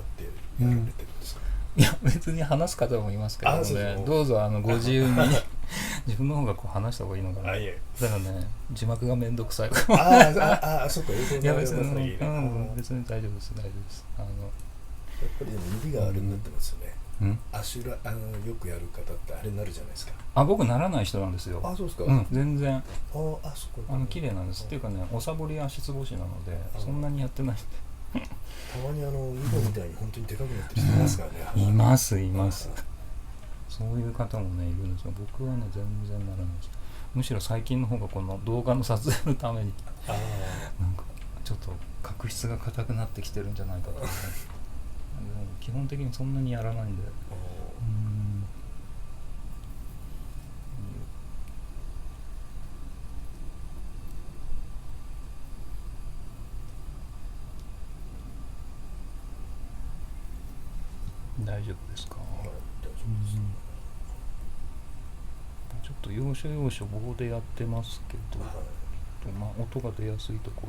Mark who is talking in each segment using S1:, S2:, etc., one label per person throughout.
S1: ってやられてるんですか？
S2: いや別に話す方もいますけどね、どうぞご自由に自分の方がこう話した方がいいのかな。だからね字幕がめんどくさいそっかいや別に、別に大丈夫です大丈夫です。
S1: やっぱりでも指があれになってますよね、アシュラよくやる方ってあれになるじゃないですか。
S2: 僕ならない人なんですよ。
S1: そうですか。
S2: 全然
S1: そ
S2: 綺麗なんです。っていうかねおサボり足つぼしなのでそんなにやってない
S1: たまにウドみたいに本当にでかくなってる人いますからね、
S2: いますそういう方もねいるんですが、僕はね全然ならないです。むしろ最近の方がこの動画の撮影のためになんかちょっと角質が硬くなってきてるんじゃないかと基本的にそんなにやらないんで。大丈夫ですか？ちょっと要所要所棒でやってますけど、音が出やすいところ、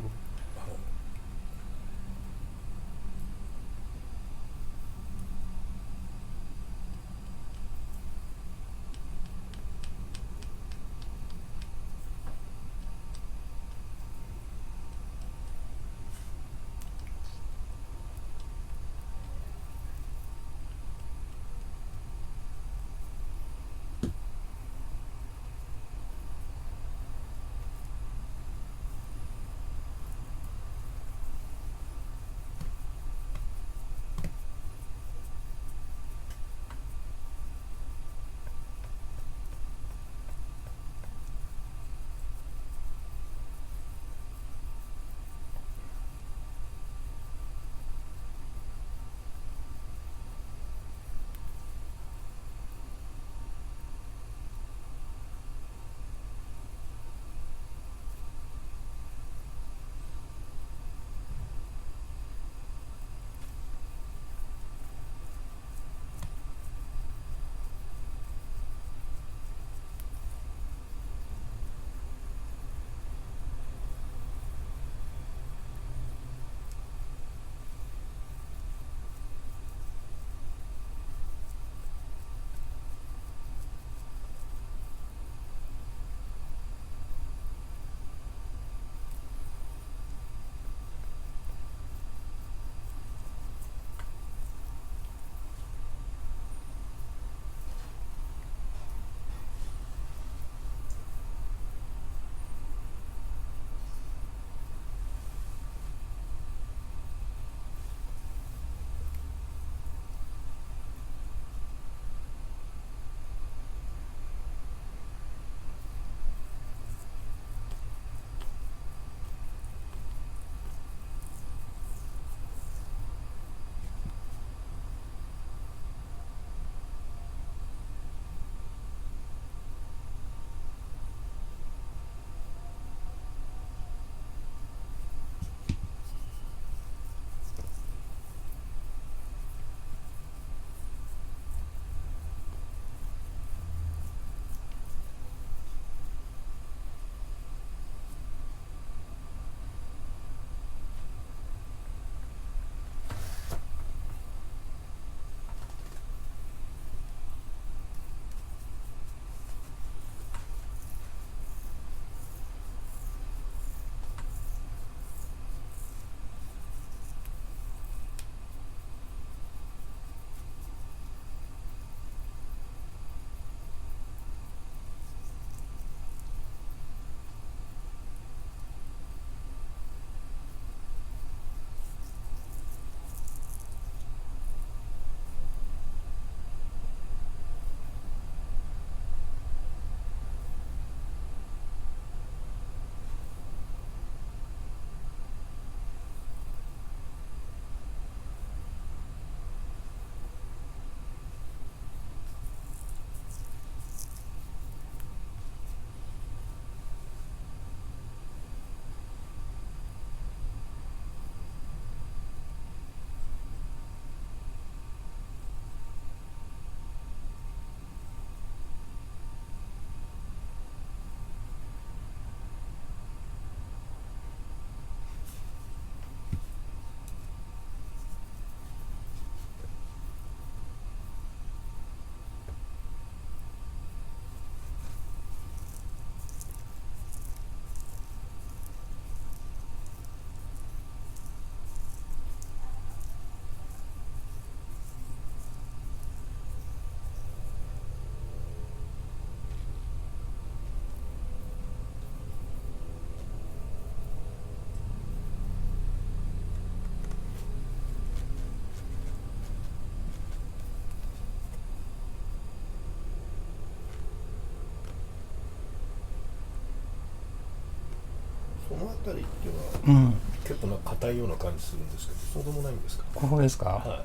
S1: この辺りっていうのは、
S2: うん、
S1: 結構なんか硬いような感じするんですけど、そうでもないんですか？
S2: ここですか、
S1: は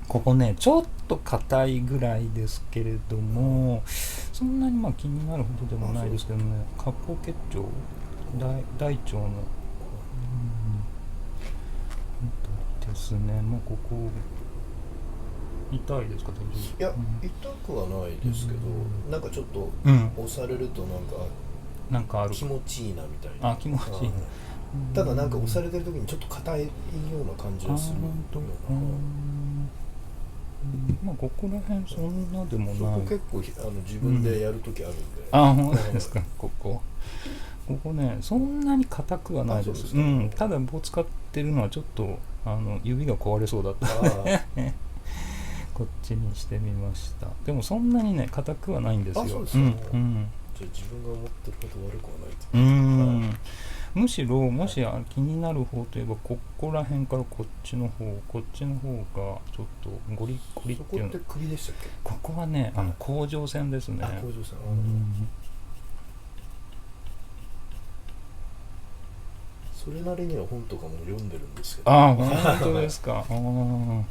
S2: ここねちょっと硬いぐらいですけれども、そんなにまあ気になるほどでもないですけどね。割烹結腸、大腸の、ですね。まあここ痛いですか、大丈夫？
S1: い、いや、痛くはないですけど、なんかちょっと
S2: うん
S1: 押されると
S2: なんかある。
S1: 気持ちいいなみたいな。
S2: あ、気持ちいいね。
S1: ただなんか押されてる時にちょっと硬いような感じがするような。
S2: まあここら辺そんなでも
S1: そ
S2: ない。
S1: こ結構自分でやる時あるんで。
S2: あ、本当ですか。ここねそんなに硬くはないです。
S1: そうですか。
S2: ただ棒使ってるのはちょっと指が壊れそうだったのでこっちにしてみました。でもそんなにね硬くはないんですよ。
S1: あ、そうですか。じゃあ自分が思ってるほど悪くはないと。
S2: むしろもし気になる方といえばここら辺からこっちの方がちょっとゴリゴリっていうの。
S1: そこって首でしたっけ？
S2: ここはね甲状腺ですね。
S1: 甲状腺。それなりには本とかも読んでるんですけど。
S2: あ、本当ですか。こ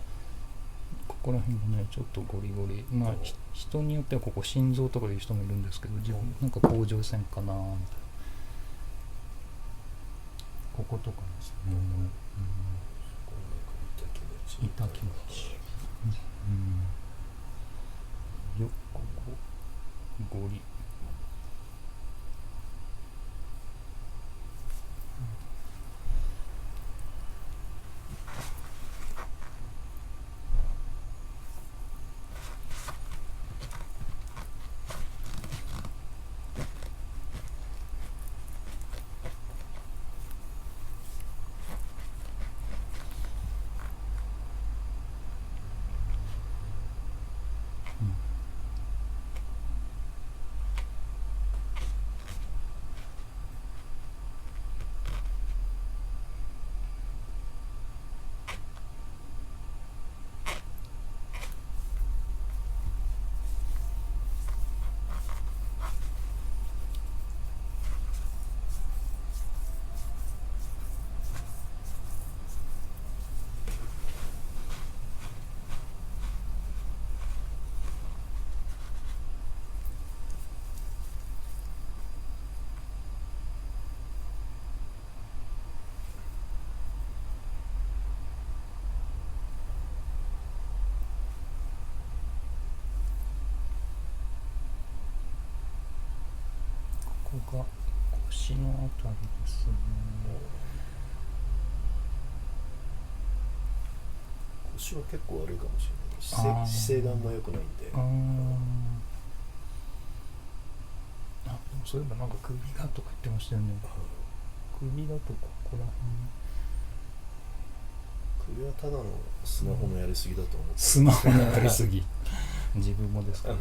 S2: こら辺もねちょっとゴリゴリ。まあ人によってはここ心臓とかいう人もいるんですけど、自分なんか甲状腺かなみたいな。こことかですね。痛気持ち。よっここゴリ。ここが腰のあたりですね。
S1: 腰は結構悪いかもしれない。姿勢があんま良くないんで。
S2: でもそういえばなんか首がとか言ってましたよね。首だとここら
S1: 辺。首はただのスマホのやりすぎだと思って。
S2: スマホのやりすぎ。自分もですかね。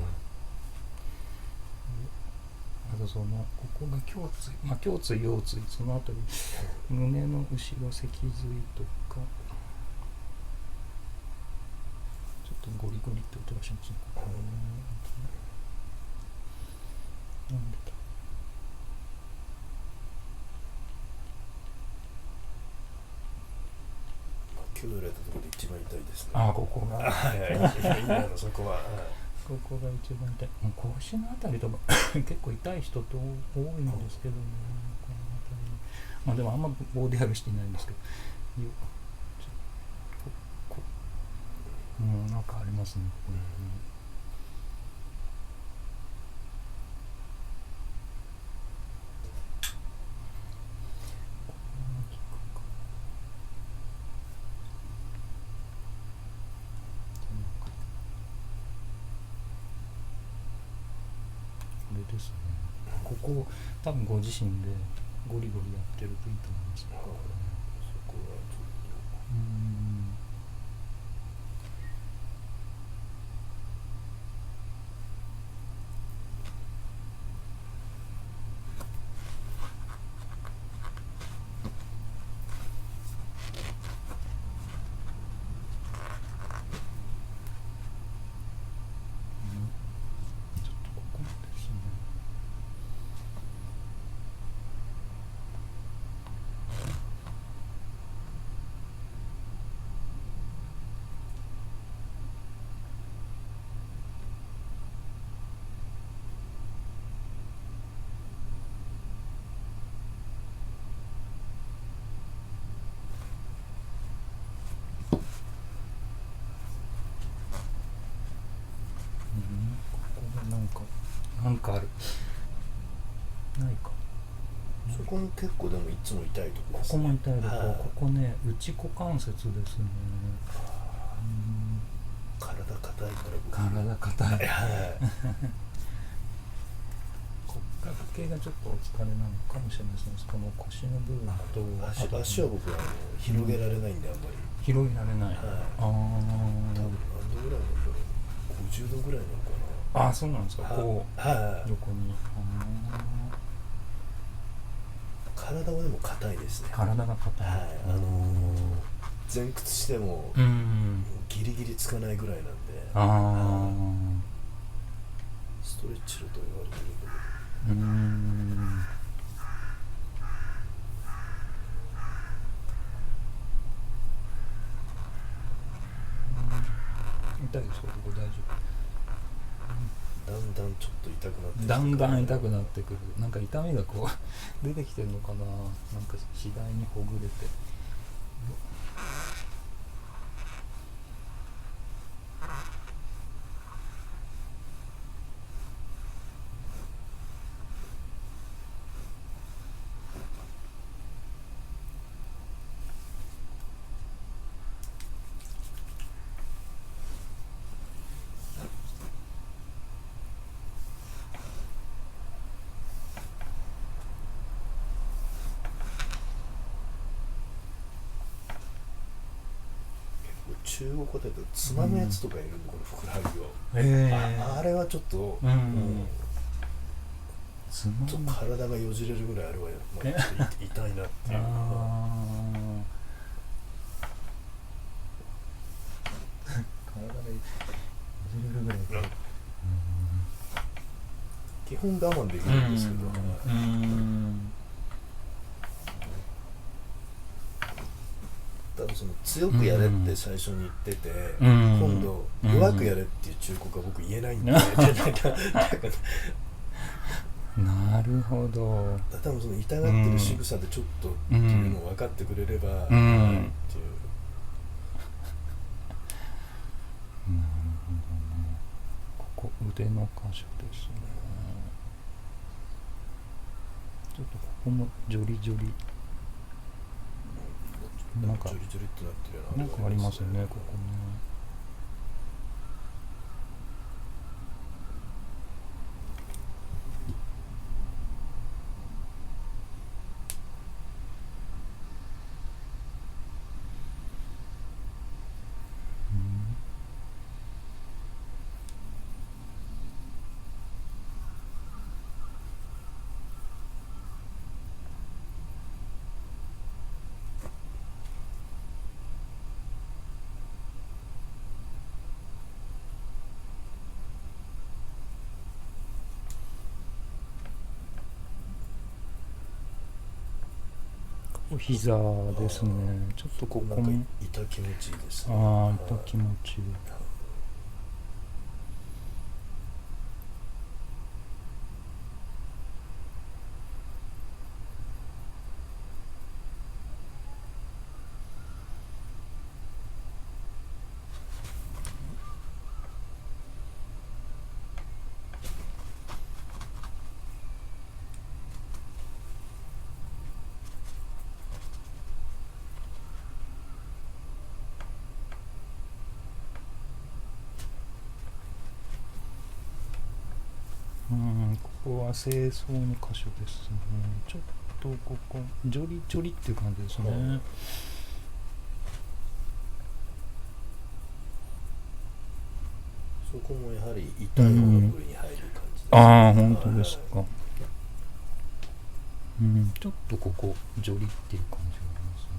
S2: あとここが胸椎、胸椎腰椎そのあたり、胸の後ろ脊髄とかちょっとゴリゴリって音がしますね。なんでだ。
S1: 今日入れたところで一番痛いですね。
S2: ここが。
S1: 今のそこは。
S2: ここが一番痛い。腰のあたりとか結構痛い人と多いんですけどね。このあたり。でもあんまボディハグしていないんですけど。なんかありますね。これですね。ここ多分ご自身でゴリゴリやってるといいと思いますね。
S1: そこはちょっと。
S2: なんかある。ないか。
S1: そこも結構でもいつも痛いところですね。
S2: ここも痛いとこ、
S1: はい
S2: ここね、内股関節ですね。
S1: 体硬いから僕。
S2: 体硬い。
S1: はい。
S2: 骨格系がちょっとお疲れなのかもしれないですね。この腰の部分と
S1: 足は僕は広げられないんで、あんまり。
S2: 広げられない。
S1: はい。
S2: あ
S1: 多分何度ぐらいなんだろう。50度ぐらいなのかな。
S2: あ、そうなんですか。こう、
S1: はい。
S2: 横に。
S1: 体はでも硬いですね。
S2: 体が硬い。
S1: はい。前屈してもギリギリつかないぐらいなんで。ストレッチルと言われてるんだ
S2: けど。痛いですか？ここ大丈
S1: 夫？だんだんちょっと痛くなってきて、
S2: だんだん痛くなってくる。なんか痛みがこう出てきてるのかな。なんか次第にほぐれて。
S1: 中国語だとつまむやつとかいるんで、このふくらはぎを。あれはちょっと、ちょっと体がよじれるぐらいあれは、ちょっと痛いなっていう。
S2: 体がよじれるぐらい。
S1: 基本我慢できるんですけど。多分その強くやれって最初に言ってて、今度弱くやれっていう忠告は僕言えないんで、
S2: なるほど。
S1: 多分その痛がってる仕草でちょっとっていうのを分かってくれれば、っていう。
S2: なるほどね。ここ腕の箇所ですね。ちょっとここもジョリジョリ。なんか
S1: ジョリジョリってなってるような。
S2: なんかありますよね、ここね。膝ですね。ちょっとここも
S1: 痛気持ちいいですね。
S2: 痛気持ちいい。ここは清掃の箇所ですね。ちょっとここジョリジョリっていう感じですね。
S1: そこもやはり痛い方の部位に入る感じですね。
S2: 本当ですか。ちょっとここジョリっていう感じがありますね。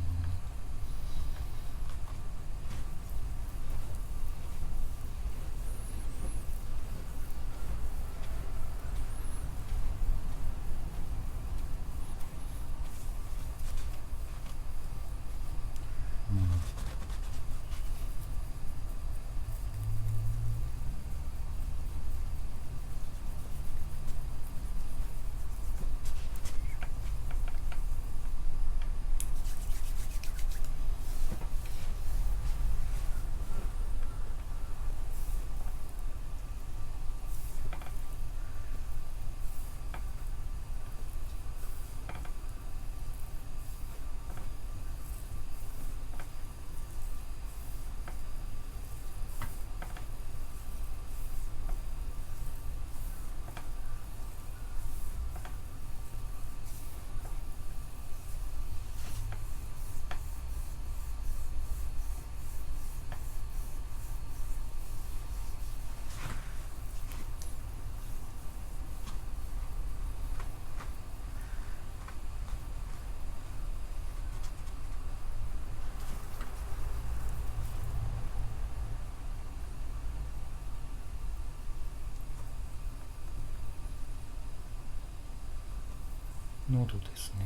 S2: 喉ですね。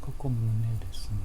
S2: ここ胸ですね。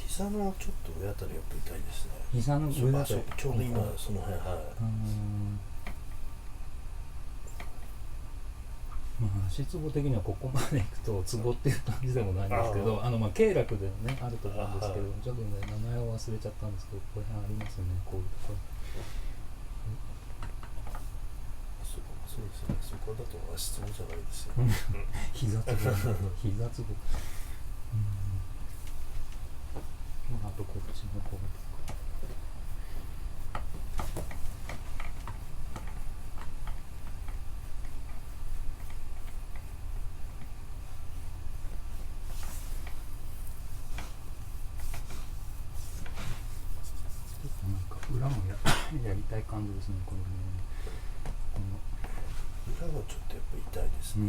S1: 膝のちょっと上あたりやっぱ痛いですね。
S2: 膝の上あたり
S1: ちょうど今その辺、はい。
S2: まあ、足つぼ的にはここまでいくとツボっていう感じでもないんですけど、まあ経絡でねあると思うんですけど、ちょっとね名前を忘れちゃったんですけど、ここら辺ありますね、こういうところ。
S1: そうですね。そこだと足つぼじゃないですよ。
S2: 膝つぼ、膝つぼ。まああとこっちの方とか。裏もやりたい感じですね、これね。
S1: 裏はちょっとやっぱ痛いですね。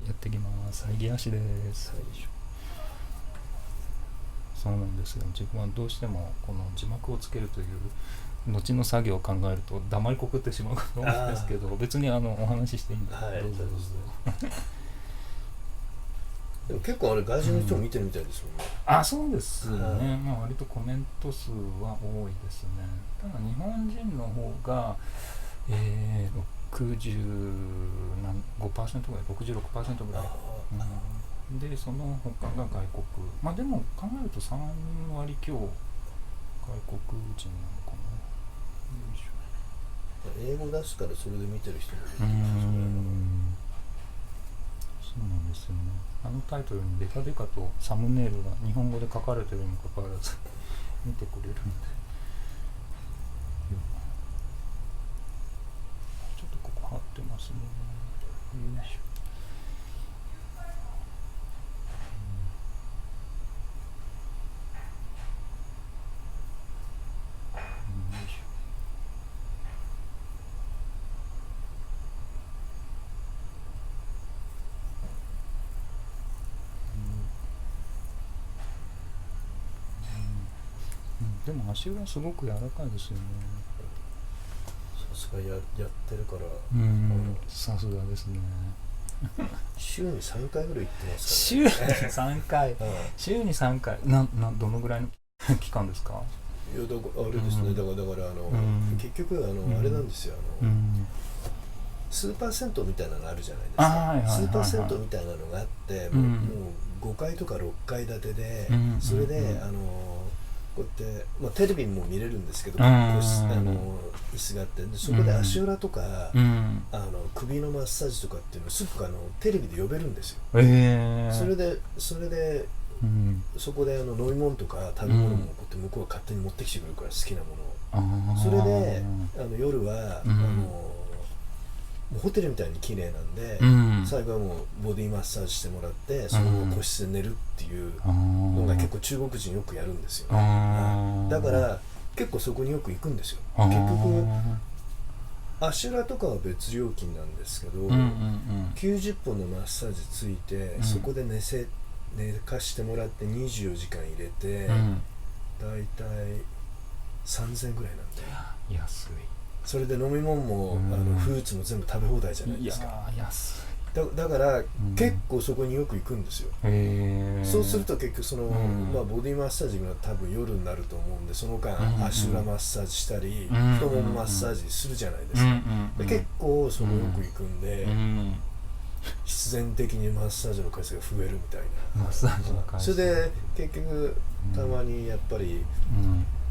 S2: やってきます。遮足です。そうなんですよ。自分はどうしてもこの字幕をつけるという後の作業を考えると黙りこくってしまうかと思うんですけど、別にお話ししていいんで、
S1: はい、
S2: どうぞどうぞ。
S1: でも結構あれ外人の人も見てるみたいですもんね。
S2: あ、そうですね。まあ割とコメント数は多いですね。ただ日本人の方が、65%ぐらい、66%ぐらい、でその他が外国。まあでも考えると3割強外国人なのかな。よいしょ。
S1: 英語出すからそれで見てる人もいるってことですよね。
S2: そうなんですよね。あのタイトルにデカデカとサムネイルが日本語で書かれてるにもかかわらず見てくれるんで、ちょっとここ貼ってますね。よいしょ。でも足裏すごく柔らかいですよね。
S1: さすがやってるから。
S2: さすがですね。
S1: 週に3回ぐらい行ってます
S2: 週
S1: からね。
S2: に3回週に3回どのぐらいの期間ですか？
S1: いやだからあれですね、だから結局あれなんですよ、スーパー銭湯みたいなのあるじゃないですか。スーパー銭湯みたいなのがあって、もう5階とか6階建てで、それでこうやって、まあ、テレビも見れるんですけど、椅子があって、でそこで足裏とか、首のマッサージとかっていうのをすぐテレビで呼べるんですよ。それでそこで飲み物とか食べ物もこうやって向こうが勝手に持ってきてくるから、好きなものを。それで夜はもうホテルみたいに綺麗なんで、最後はもうボディマッサージしてもらって、そのまま個室で寝るっていうのが結構中国人よくやるんですよね。だから結構そこによく行くんですよ。結局足裏とかは別料金なんですけど、90分のマッサージついて、そこで寝かしてもらって24時間入れて、だいたい3000円ぐらいなんで。
S2: 安い。
S1: それで飲み物もフルーツも全部食べ放題じゃないですか。
S2: いや安
S1: い。だから結構そこによく行くんですよ。そうすると結局まあ、ボディマッサージが多分夜になると思うんで、その間足裏マッサージしたり、太ももマッサージするじゃないですか。で結構そこよく行くんで、必然的にマッサージの回数が増えるみたいな。
S2: マッサージの回数。
S1: それで結局たまにやっぱり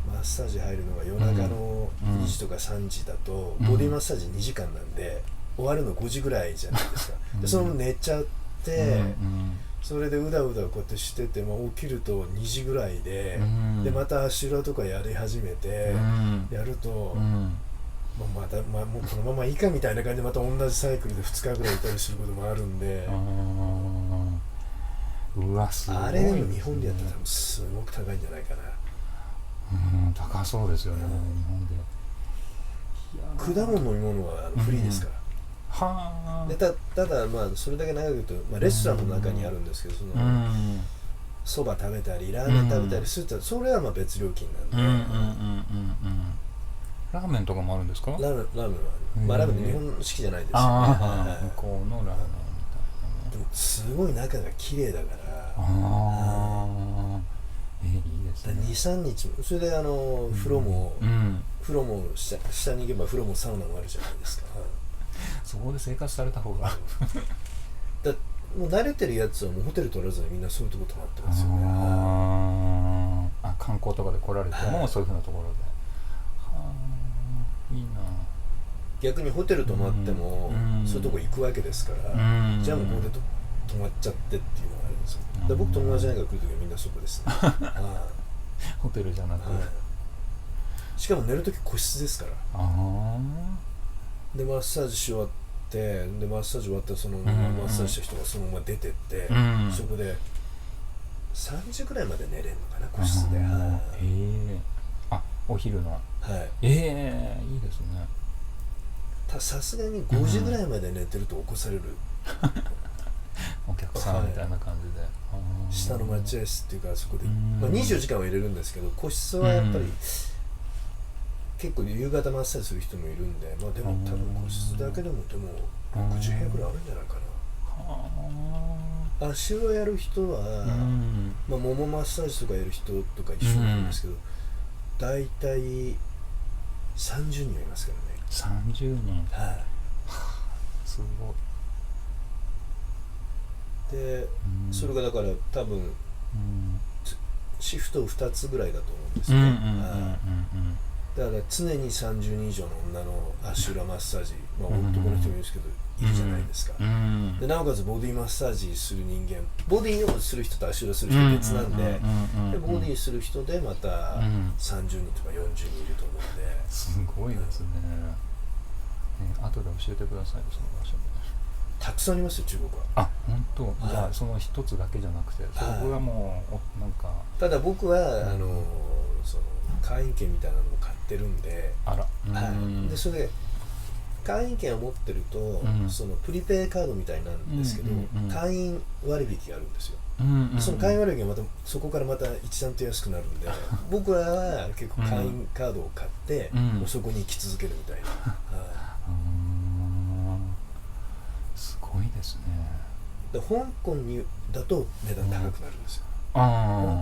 S1: マッサージ入るのが夜中の2時とか3時だと、ボディマッサージ2時間なんで終わるの5時ぐらいじゃないですか。でそのまま寝ちゃって、それでうだうだこうやってしてて、起きると2時ぐらいで、でまた足裏とかやり始めて、やると、もうこのままいいかみたいな感じでまた同じサイクルで2日ぐらいいたりすることもあるんで、
S2: うわすごい。
S1: あれでも日本でやったら多分すごく高いんじゃないかな。
S2: 高そうですよね、日
S1: 本で。果物飲み物はフリーですから。でただまあそれだけ長く言うと、レストランの中にあるんですけど、そば食べたりラーメン食べたりすると、それはまあ別料金なんで。
S2: ラーメンとかもあるんですか？
S1: ラーメンはある。まあラーメン日本式じゃないですよね。
S2: 向こうのラーメンみたいな。
S1: でもすごい中が綺麗だから。
S2: いいですね。
S1: 2、3日それで風呂も下に行けば風呂もサウナもあるじゃないですか。
S2: そこで生活された方が
S1: もう慣れてるやつはもうホテル取らずにみんなそういうとこ泊まってますよね。
S2: 観光とかで来られてもそういうふうなところで。いいな。
S1: 逆にホテル泊まってもそういうとこ行くわけですから、じゃあもうここで泊まっちゃってっていうのがあるんですよ。で僕友達なんか来るときはみんなそこですね。
S2: ホテルじゃなく、
S1: しかも寝るとき個室ですから。でマッサージし終わって、でマッサージ終わったらそのままマッサージした人がそのまま出てって、そこで3時くらいまで寝れるのかな、個室で。
S2: お昼の。いいですね。
S1: さすがに5時ぐらいまで寝てると起こされる。
S2: お客さんみたいな感じで。
S1: 下の待合室っていうか、そこで、24時間は入れるんですけど、個室はやっぱり結構夕方マッサージする人もいるんで、でも多分個室だけでも60部屋ぐらいあるんじゃないかな。足をやる人は、ももマッサージとかやる人とか一緒なんですけど、だいたい30人はいますからね。
S2: 30人。すごい。
S1: で、それがだから多分、シフト2つぐらいだと思うんですよ。だから常に30人以上の女の足裏マッサージ、男の人もいるんですけど、いるじゃないですか。でなおかつボディマッサージする人間、ボディをする人と足裏する人別なんで、ボディする人でまた30人とか40人いると思うんで。
S2: すごいですね。後で教えてください、その場所。
S1: たくさんありますよ、中国は。
S2: 本当。じゃあその一つだけじゃなくて、そこはもうなんか。
S1: ただ僕はその会員権みたいなのも買ってるんで、でそれで会員券を持ってると、そのプリペイカードみたいなんですけど、会員割引があるんですよ。その会員割引がまたそこからまた一段と安くなるんで、僕らは結構会員カードを買って、もうそこに行き続けるみたいな。
S2: すごいですね。
S1: で香港にだと値段高くなるんですよ。香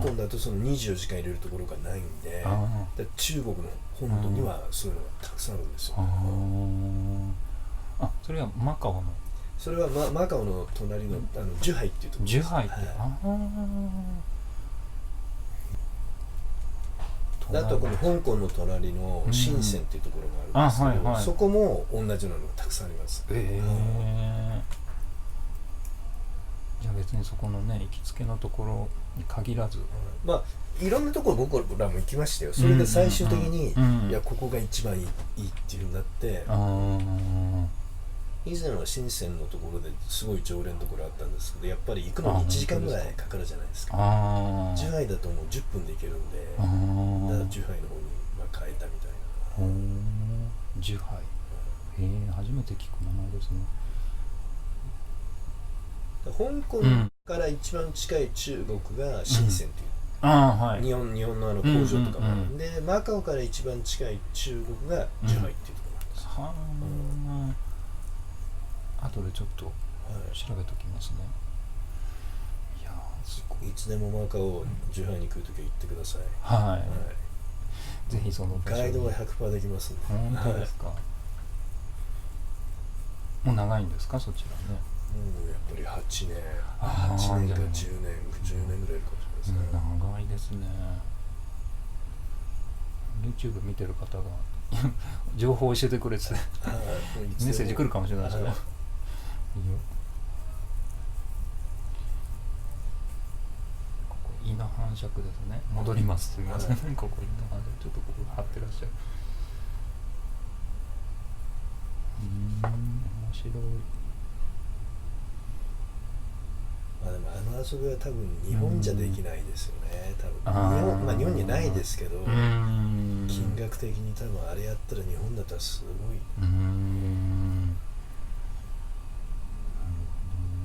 S1: 港だとその24時間入れるところがないんで、で中国の本土にはそういうのがたくさんあるんですよ。
S2: それはマカオの？
S1: それはマカオの隣のジュハイっていうところです。
S2: ジュハイって、
S1: あとこの香港の隣の深センっていうところがあるんですけど、そこも同じようなのがたくさんあります。
S2: じゃあ別にそこのね行きつけのところに限らず、
S1: いろんなところ僕らも行きましたよ。それで最終的に、いやここが一番いいっていう風になって、以前は深センのところですごい常連のところあったんですけど、やっぱり行くのに1時間ぐらいかかるじゃないですか。ジュハイだともう10分で行けるんで、だからジュハイの方に変えたみたいな。
S2: ジュハイ、初めて聞く名前ですね。
S1: 香港から一番近い中国が深センっていう、日本の工場とかもあるんで、マカオから一番近い中国がジュハイっていうところなんです。
S2: 後でちょっと調べときますね。いやすごい。
S1: いつでもマカオジュハイに来るときは行ってください。
S2: ぜひその
S1: ガイドは 100% できますんで。
S2: 本当ですか。もう長いんですかそちらね。
S1: もうやっぱり8年か10年ぐらいいるかもしれないですね。
S2: 長いですね。YouTube 見てる方が情報を教えてくれてメッセージ来るかもしれないですけど、ここ稲繁殖ですね。戻ります。すみません。ここ稲繁殖ちょっとここ貼ってらっしゃる。面白い。
S1: でも遊びは多分日本じゃできないですよね。多分日本にはないですけど、金額的に多分あれやったら日本だったらすごい。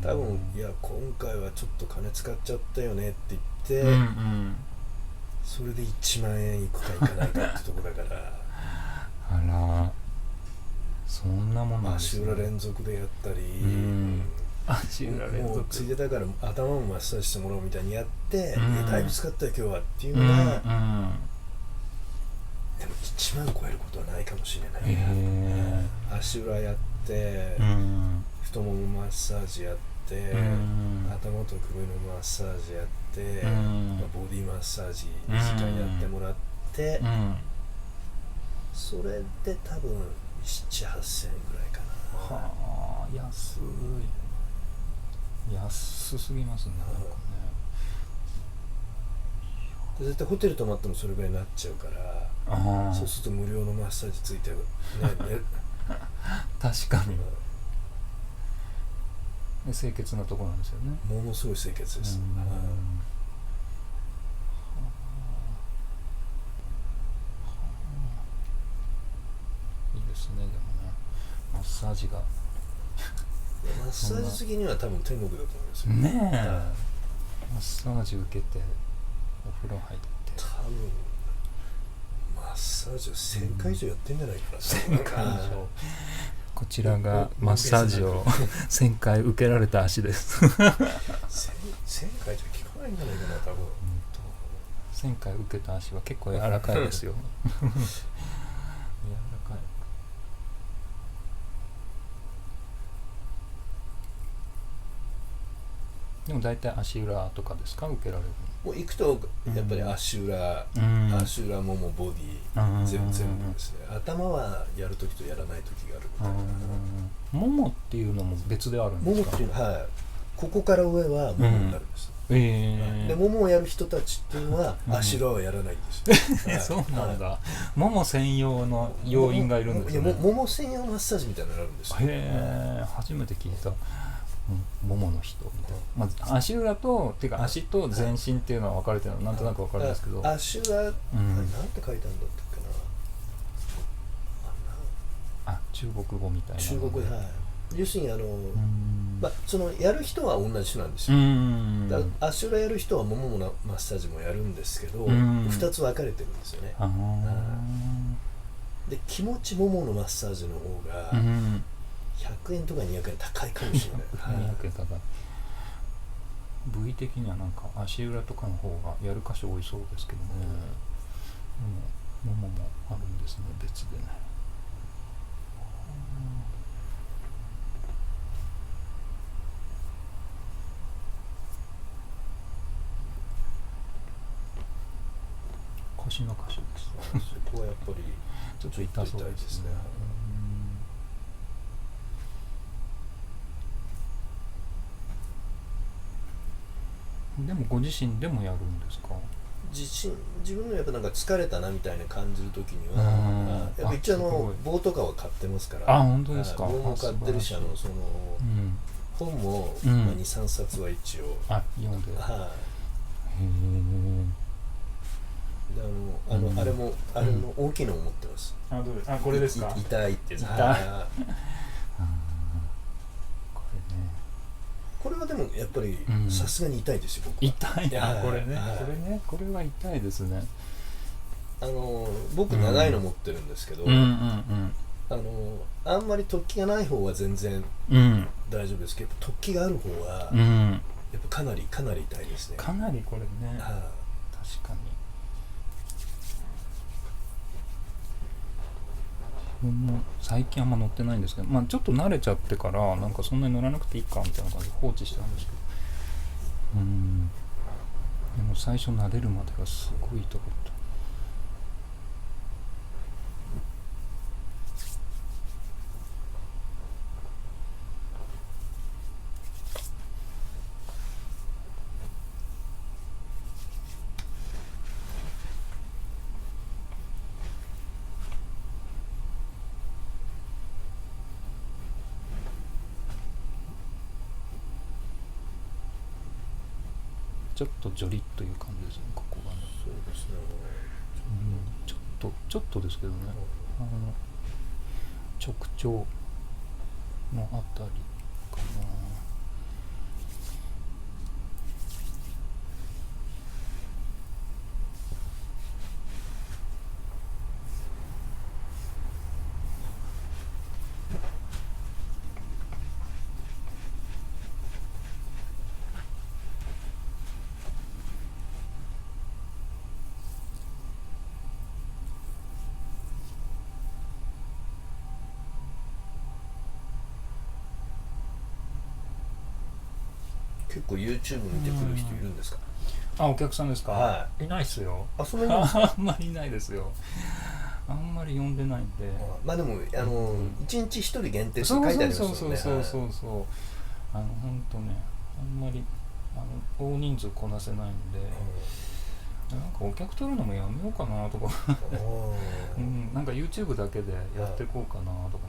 S1: 多分いや今回はちょっと金使っちゃったよねって言って、それで1万円いくかいかないかってとこだから。
S2: あら、そんなもんなんですね。
S1: 足裏連続でやったり。もうついでだから頭もマッサージしてもらおうみたいにやって、だいぶ使ったよ今日はっていうのが、でも1万超えることはないかもしれないね。足裏やって、太ももマッサージやって、頭と首のマッサージやって、ボディマッサージ2時間やってもらって、それで多分7、8,000円ぐらいかな。
S2: はあ、安すぎますね。
S1: 絶対ホテル泊まってもそれぐらいになっちゃうから、そうすると無料のマッサージついてる、
S2: 確かに。清潔なところなんですよね。
S1: ものすごい清潔です。
S2: いいですね。でもね、マッサージが
S1: マッサージ好きには多分天国だと思いますよ
S2: ね。マッサージ受けてお風呂入って
S1: 多分マッサージを1000回以上やってんじゃないかな。
S2: 1000回以上。こちらがマッサージを1000回受けられた足です。1000
S1: 回じゃ効かないんじゃないかな多分。
S2: 1000回受けた足は結構柔らかいですよ。柔らかい。でも大体足裏とかですか受けられるの？
S1: もう行くとやっぱり足裏、足裏ももボディ、全部ですね。頭はやるときとやらないときがあるみたいな。
S2: ももっていうのも別であるんですか？
S1: ももっていうのは、ここから上はももになるんです。でももをやる人たちっていうのは足裏はやらないんです。
S2: そうなんだ。もも専用の要員がいるんですね。
S1: もも専用マッサージみたいなのがあるんですよ。
S2: へえ、初めて聞いた。ももの人みたいな。まず足裏とてか足と全身っていうのは分かれてるのなんとなく分かるんですけど。
S1: 足裏、なんて書いてあるんだったっけな。
S2: 中中国語みたいな
S1: 中国語、はい、要するにそのやる人は同じ人なんですよ。足裏やる人はもものマッサージもやるんですけど、2つ分かれてるんですよね。で気持ちもものマッサージの方が100円とか200円高いかもしれない。
S2: 200円高い。部位的にはなんか足裏とかの方がやる箇所多いそうですけどね。もももあるんですね、別でね。腰の箇所です。
S1: そこはやっぱり
S2: ちょっと痛そうですね。でもご自身でもやるんですか？自
S1: 分のやっぱなんか疲れたなみたいな感じる時には、やっぱ一応棒とかは買ってますから。
S2: あ、本当ですか？
S1: 棒も買ってるし、その本も2、3冊は一応
S2: 読んで。
S1: であれも大きいのを持ってます。
S2: どうです？これですか？
S1: 痛いってやつ。これはでもやっぱりさすがに痛いですよ、僕は。
S2: 痛いな、これね、これは痛いですね。
S1: 僕長いの持ってるんですけど、あんまり突起がない方は全然大丈夫ですけど、突起がある方はやっぱかなり痛いですね。
S2: かなりこれね、確かに。最近あんま乗ってないんですけど、ちょっと慣れちゃってからなんかそんなに乗らなくていいかみたいな感じで放置してたんですけど、でも最初慣れるまでがすごい痛かった。ちょっとジョリッという感じですね、ここがね。
S1: そうですね。
S2: ちょっとですけどね、直腸のあたりかな。
S1: 結構 YouTube 見てくる人いるんですか？
S2: お客さんですか？
S1: はい。
S2: いないっすよ。
S1: そんなにいないですか？
S2: あんまりいないですよ。あんまり呼んでないんで。
S1: でも1日1人限定って書いてありますよね。
S2: そう本当ね、あんまり大人数こなせないんで、なんかお客取るのもやめようかなとかなんか YouTube だけでやっていこうかなとか思ってね、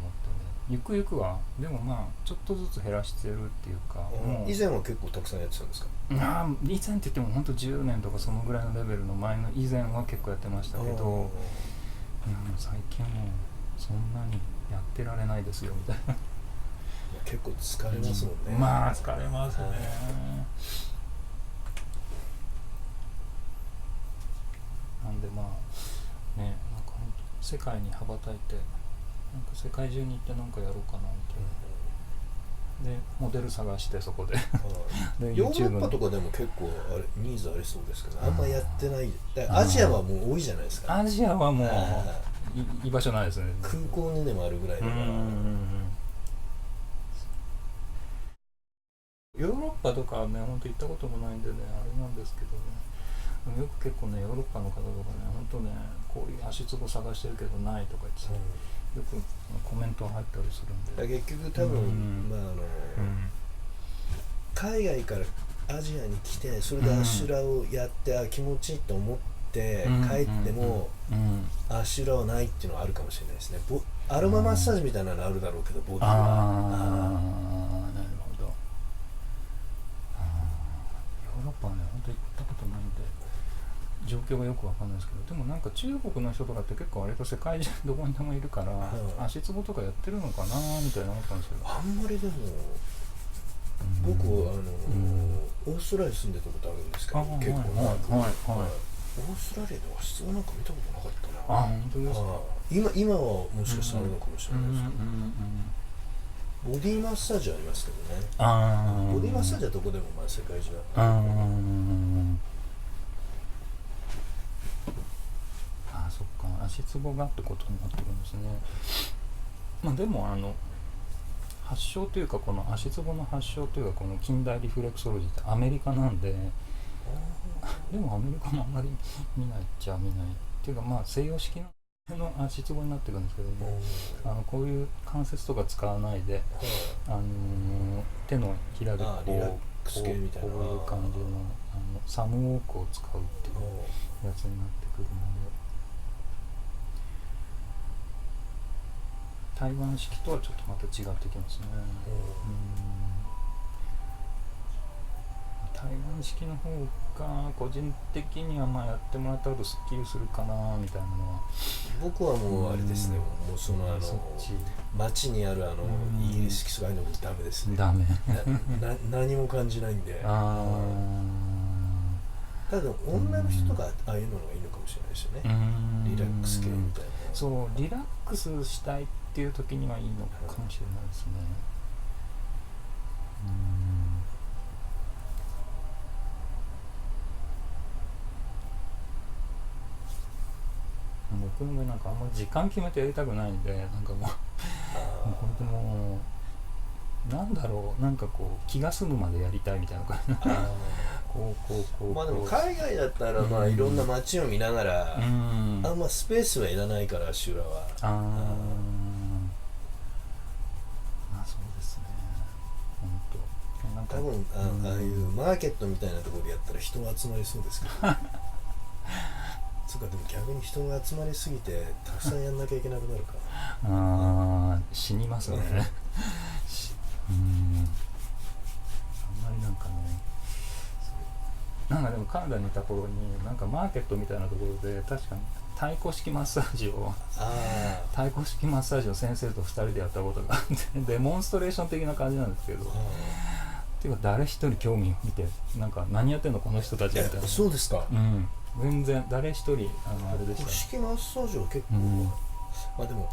S2: ゆくゆくはでもちょっとずつ減らしてるっていうか、
S1: 以前は結構たくさんやってたんですか？
S2: 以前って言っても本当10年とかそのぐらいのレベルの前の以前は結構やってましたけど、最近もうそんなにやってられないですよみたいな。
S1: 結構疲れますもんね。
S2: 疲れますね。なんでなんか本当世界に羽ばたいて、なんか世界中に行ってなんかやろうかなみたいな。でモデル探してそこで
S1: でヨーロッパとかでも結構ニーズありそうですけど、あんまやってない。アジアはもう多いじゃないですか。
S2: アジアはもう居場所ないですね。
S1: 空港にでもあるぐらいだから。
S2: ヨーロッパとかはね、本当行ったこともないんでね、あれなんですけどね、よく結構ね、ヨーロッパの方とかね、本当ね、こういう足つぼ探してるけどないとか言って、よくコメント入ったりするんで。
S1: 結局多分、海外からアジアに来て、それで足裏をやって気持ちいいと思って帰っても足裏はないっていうのはあるかもしれないですね。アロママッサージみたいなのあるだろうけど、ボディは。ヨ
S2: ーロッパはね、本当に行ったことないんで、状況がよくわかんないですけど、でもなんか中国の人とかって結構割と世界中どこにでもいるから、足つぼとかやってるのかなみたいな思ったんですけど、
S1: あんまりでも僕オーストラリアに住んでたことあるんですけど、結構長く、オーストラリアで足つぼなんか見たことなかったな。
S2: 本当ですか。
S1: 今はもしかしたらあるのかもしれないですけど、ボディマッサージありますけどね。ボディマッサージはどこでもまあ世界中ある。
S2: そっか、足つぼがってことになってるんですね。まあでも発祥というか、この足つぼの発祥というか、この近代リフレクソロジーってアメリカなんで、でもアメリカもあんまり見ないっちゃ見ないっていうか、まあ西洋式の足つぼになってるんですけども、こういう関節とか使わないで、手のひらでこう
S1: リラックス系みたいな、
S2: こういう感じのサムウォークを使うっていうやつになってくるので、台湾式とはちょっとまた違ってきますね。台湾式の方が個人的にはまあやってもらったとスッキリするかなみたいなのは。
S1: 僕はもうあれですね、もうその街にあるイギリス式とかいうのもダメですね。
S2: ダメ
S1: 何も感じないんで。ただ女の人とかああいうのがいいのかもしれないですよね。リラックス系みたいな。
S2: そうリラックスしたいっていう時にはいいのかもしれないですね。僕もなんかあんまり時間決めてやりたくないんで、なんかもう本当もうなんだろう、なんかこう気が済むまでやりたいみたいな感じ。こう
S1: まあでも海外だったらまあいろんな街を見ながら、あんまスペースはいらないから修羅は。
S2: まあそうですね。本当。
S1: 多分ああいうマーケットみたいなところでやったら人が集まりそうですけど。そうか、でも逆に人が集まりすぎてたくさんやんなきゃいけなくなるか。
S2: 死にますね。あんまりなんかね。なんかでもカナダにいた頃になんかマーケットみたいなところで確かに太鼓式マッサージを先生と2人でやったことがあってデモンストレーション的な感じなんですけど、っていうか誰一人興味を見てなんか何やってんのこの人たちみたいな。
S1: そうですか。
S2: 全然誰一人あれでした。
S1: 太鼓式マッサージは結構、まあでも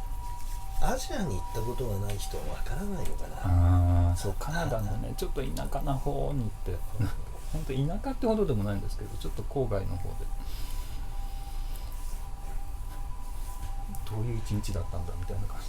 S1: アジアに行ったことがない人はわからないのかな。
S2: そうカナダのねちょっと田舎な方に行って本当田舎ってほどでもないんですけど、ちょっと郊外の方でどういう一日だったんだみたいな感じ。